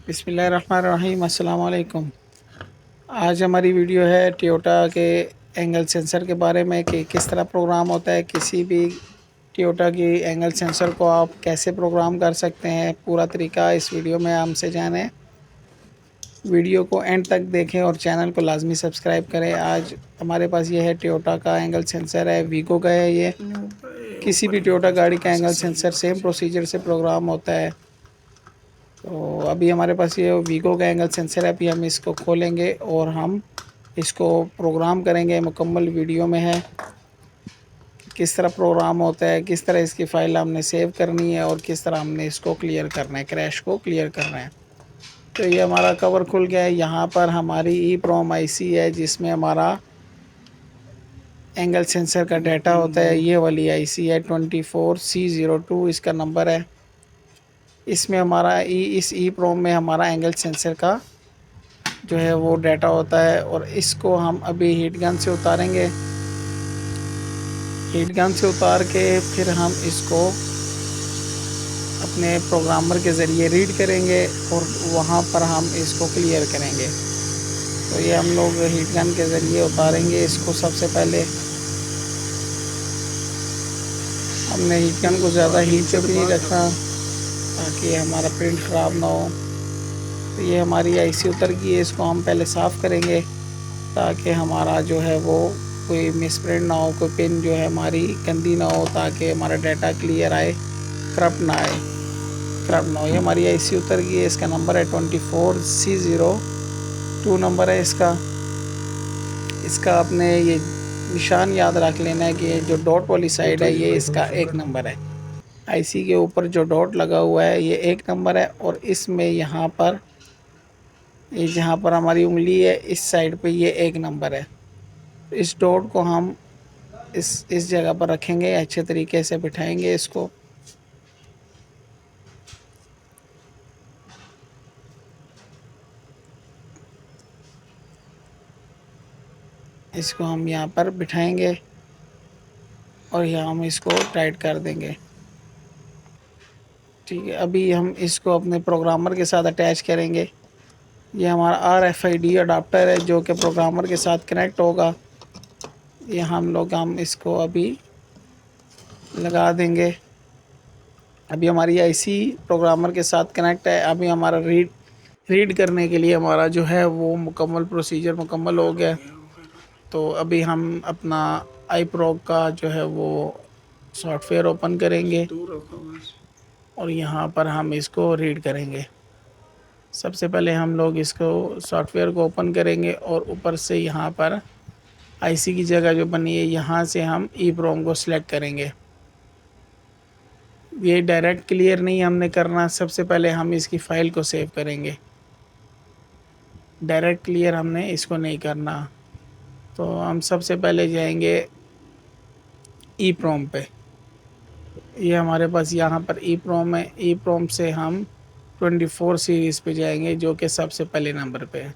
बिस्मिल्लाहिर्रहमानिर्रहीम, अस्सलाम वालेकुम। आज हमारी वीडियो है टोयोटा के एंगल सेंसर के बारे में कि किस तरह प्रोग्राम होता है। किसी भी टोयोटा की एंगल सेंसर को आप कैसे प्रोग्राम कर सकते हैं, पूरा तरीका इस वीडियो में हमसे जानें। वीडियो को एंड तक देखें और चैनल को लाजमी सब्सक्राइब करें। आज हमारे पास ये है टोयोटा का एंगल सेंसर है, वीगो का है ये। किसी भी टोयोटा गाड़ी का एंगल सेंसर सेम प्रोसीजर से प्रोग्राम होता है। तो अभी हमारे पास ये वीगो का एंगल सेंसर है। अभी हम इसको खोलेंगे और हम इसको प्रोग्राम करेंगे। मुकम्मल वीडियो में है किस तरह प्रोग्राम होता है, किस तरह इसकी फ़ाइल हमने सेव करनी है और किस तरह हमने इसको क्लियर करना है, क्रैश को क्लियर करना है। तो ये हमारा कवर खुल गया है। यहाँ पर हमारी EEPROM आईसी है जिसमें हमारा एंगल सेंसर का डाटा होता है। ये वाली आईसी है 24C02 इसका नंबर है। इसमें हमारा इस EEPROM में हमारा एंगल सेंसर का जो है वो डाटा होता है और इसको हम अभी हीट गन से उतारेंगे। हीट गन से उतार के फिर हम इसको अपने प्रोग्रामर के ज़रिए रीड करेंगे और वहाँ पर हम इसको क्लियर करेंगे। तो ये हम लोग हीट गन के ज़रिए उतारेंगे इसको। सबसे पहले हमने हीट गन को ज़्यादा हीट पे भी नहीं रखा ताकि हमारा प्रिंट ख़राब ना हो। तो ये हमारी आईसी उतर गई है, इसको हम पहले साफ़ करेंगे ताकि हमारा जो है वो कोई मिसप्रिंट ना हो, कोई पिन जो है हमारी गंदी ना हो, ताकि हमारा डाटा क्लियर आए, करप्ट ना आए, करप्ट ना हो। ये हमारी आईसी उतर गई है। इसका नंबर है 24C02 नंबर है इसका। इसका आपने ये निशान याद रख लेना है कि ये जो डॉट वाली साइड है ये इसका 1 नंबर है। आईसी के ऊपर जो डॉट लगा हुआ है ये 1 नंबर है और इसमें यहाँ पर ये जहाँ पर हमारी उंगली है इस साइड पे ये 1 नंबर है। इस डॉट को हम इस जगह पर रखेंगे, अच्छे तरीके से बिठाएंगे इसको। इसको हम यहाँ पर बिठाएंगे और यहाँ हम इसको टाइट कर देंगे। ठीक है, अभी हम इसको अपने प्रोग्रामर के साथ अटैच करेंगे। ये हमारा RFID अडाप्टर है जो कि प्रोग्रामर के साथ कनेक्ट होगा। ये हम इसको अभी लगा देंगे। अभी हमारी आईसी प्रोग्रामर के साथ कनेक्ट है। अभी हमारा रीड करने के लिए हमारा जो है वो मुकम्मल प्रोसीजर मुकम्मल हो गया। तो अभी हम अपना iPROG का जो है वो सॉफ्टवेयर ओपन करेंगे और यहाँ पर हम इसको रीड करेंगे। सबसे पहले हम लोग इसको सॉफ्टवेयर को ओपन करेंगे और ऊपर से यहाँ पर आईसी की जगह जो बनी है यहाँ से हम EEPROM को सिलेक्ट करेंगे। ये डायरेक्ट क्लियर नहीं हमने करना, सबसे पहले हम इसकी फ़ाइल को सेव करेंगे। डायरेक्ट क्लियर हमने इसको नहीं करना। तो हम सबसे पहले जाएंगे EEPROM पे। ये हमारे पास यहाँ पर EEPROM है। EEPROM से हम 24 सीरीज़ पे जाएंगे जो कि सबसे पहले नंबर पे है।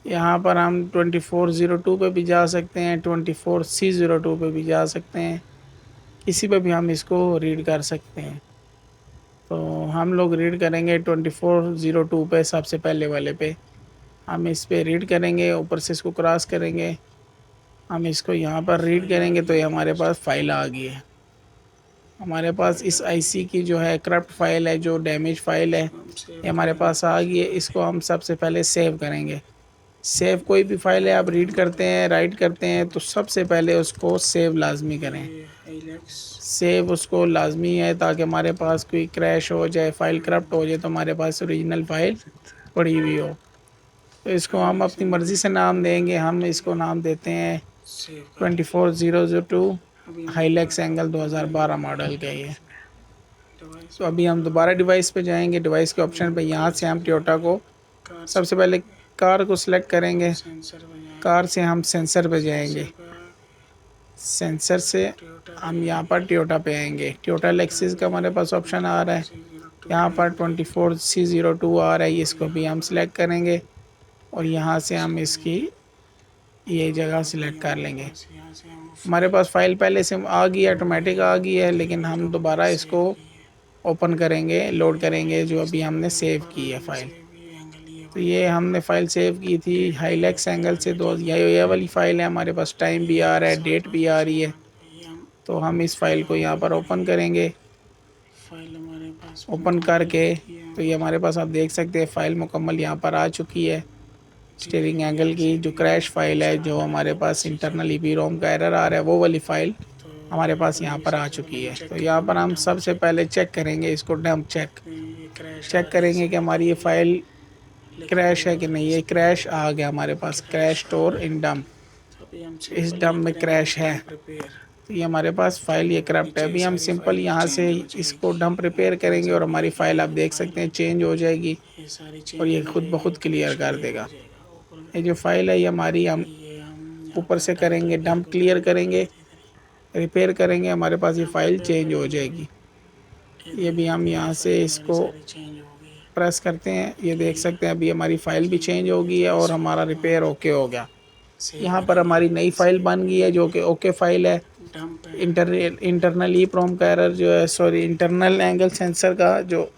यहाँ पर हम 2402 पे भी जा सकते हैं, 24C02 पे भी जा सकते हैं, किसी पे भी हम इसको रीड कर सकते हैं। तो हम लोग रीड करेंगे 2402 पे, सबसे पहले वाले पे हम इस पे रीड करेंगे। ऊपर से इसको क्रॉस करेंगे, हम इसको यहाँ पर रीड करेंगे तो ये हमारे पास फ़ाइल आ गई है। हमारे पास इस आईसी की जो है करप्ट फाइल है, जो डैमेज फाइल है, ये हमारे पास आ गई है। इसको हम सबसे पहले सेव करेंगे। सेव कोई भी फाइल है आप रीड करते हैं, राइट करते हैं तो सबसे पहले उसको सेव लाजमी करें। सेव उसको लाजमी है ताकि हमारे पास कोई क्रैश हो जाए, फ़ाइल करप्ट हो जाए तो हमारे पास ओरिजिनल फ़ाइल पड़ी हुई हो। तो इसको हम अपनी मर्ज़ी से नाम देंगे। हम इसको नाम देते हैं 2402 हाइलैक्स एंगल 2012 मॉडल का ये। तो अभी हम दोबारा डिवाइस पे जाएंगे। डिवाइस के ऑप्शन पे यहाँ से हम टोयोटा को सबसे पहले कार को सिलेक्ट करेंगे। कार से हम सेंसर पे जाएंगे। सेंसर से हम यहाँ पर टोयोटा पे आएंगे। टोयोटा लेक्सिस का हमारे पास ऑप्शन आ रहा है। यहाँ पर 24C02 आ रहा है, इसको भी हम सिलेक्ट करेंगे और यहाँ से हम इसकी ये जगह सिलेक्ट कर लेंगे। हमारे पास फ़ाइल पहले से आ गई है, ऑटोमेटिक आ गई है, लेकिन हम दोबारा इसको ओपन करेंगे, लोड करेंगे जो अभी हमने सेव की है फाइल। तो ये हमने फाइल सेव की थी हाइलेक्स एंगल से, दो ये वाली फाइल है हमारे पास, टाइम भी आ रहा है, डेट भी आ रही है। तो हम इस फाइल को यहाँ पर ओपन करेंगे। फाइल हमारे पास ओपन करके तो ये हमारे पास आप देख सकते हैं फाइल मुकम्मल यहाँ पर आ चुकी है। स्टीयरिंग एंगल की जो क्रैश फाइल है, जो हमारे पास इंटरनल ईपी रोम का एरर आ रहा है, वो वाली फाइल हमारे पास यहाँ पर आ चुकी है। तो यहाँ पर हम सबसे पहले चेक करेंगे इसको, डंप चेक करेंगे कि हमारी ये फाइल क्रैश है कि नहीं। ये क्रैश आ गया हमारे पास, क्रैश स्टोर इन डंप, इस डंप में क्रैश है। तो ये हमारे पास फाइल ये करप्ट है। अभी हम सिंपल यहाँ से इसको डंप रिपेयर करेंगे और हमारी फाइल आप देख सकते हैं चेंज हो जाएगी और ये खुद ब खुद क्लियर कर देगा। ये जो फाइल है ये हमारी, हम ऊपर से करेंगे डंप, क्लियर करेंगे, रिपेयर करेंगे, हमारे पास ये फाइल चेंज हो जाएगी। ये भी हम यहाँ से इसको प्रेस करते हैं, ये देख सकते हैं अभी हमारी फाइल भी चेंज हो गई है और हमारा रिपेयर ओके हो गया। यहाँ पर हमारी नई फाइल बन गई है जो कि ओके फाइल है। इंटरनल ईप्रोम का एरर जो है, सॉरी इंटरनल एंगल सेंसर का जो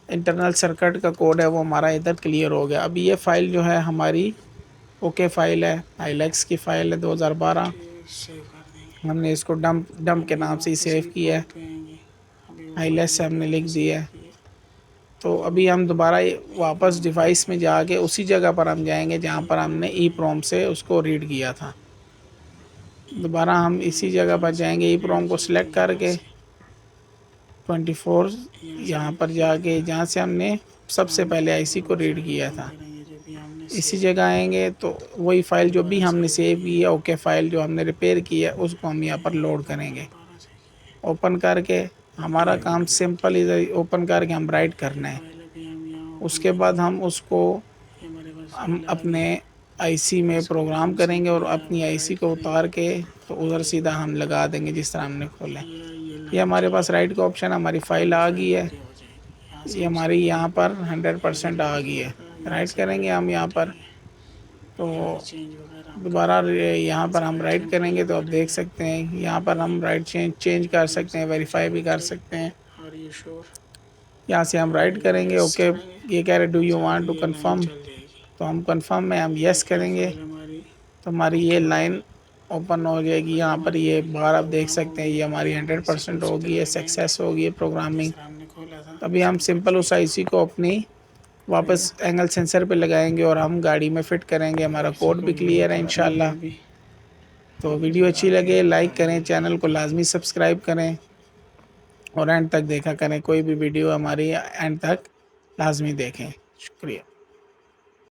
इंटरनल सर्किट का कोड है वो हमारा इधर क्लियर हो गया। अभी ये फाइल जो है हमारी ओके फाइल है, हाइलेक्स की फाइल है 2012। हमने इसको डंप के नाम से ही सेव किया है, हाइलेक्स से हमने लिख दिया है। तो अभी हम दोबारा वापस डिवाइस में जाके उसी जगह पर हम जाएंगे जहाँ पर हमने ई प्रोम से उसको रीड किया था। दोबारा हम इसी जगह पर जाएंगे, ई प्रोम को सिलेक्ट करके 24 यहाँ पर जाके जहाँ से हमने सबसे पहले आईसी को रीड किया था, इसी जगह आएंगे तो वही फाइल जो भी हमने सेव की है, ओके फाइल जो हमने रिपेयर की है, उसको हम यहाँ पर लोड करेंगे। ओपन करके हमारा काम सिंपल, इधर ओपन करके हम राइट करना है। उसके बाद हम उसको हम अपने आईसी में प्रोग्राम करेंगे और अपनी आईसी को उतार के तो उधर सीधा हम लगा देंगे जिस तरह हमने खोला। ये हमारे पास राइट का ऑप्शन, हमारी फाइल आ गई है, ये हमारी यहाँ पर 100% आ गई है। राइट करेंगे हम यहाँ पर तो दोबारा यहाँ पर हम राइट करेंगे तो आप देख सकते हैं यहाँ पर हम राइट चेंज कर सकते हैं, वेरीफाई भी कर सकते हैं। यहाँ से हम राइट करेंगे ओके, ये कह रहे do you want to confirm, तो हम कंफर्म में हम यस करेंगे तो हमारी ये लाइन ओपन हो जाएगी। यहाँ पर ये बाहर आप देख सकते हैं ये हमारी 100% हो गई है, सक्सेस हो गई है प्रोग्रामिंग। अभी हम सिंपल उस आईसी को अपनी वापस एंगल सेंसर पे लगाएंगे और हम गाड़ी में फिट करेंगे। हमारा कोड भी क्लियर है इंशाल्लाह। तो वीडियो अच्छी लगे लाइक करें, चैनल को लाजमी सब्सक्राइब करें और एंड तक देखा करें। कोई भी वीडियो हमारी एंड तक लाजमी देखें। शुक्रिया।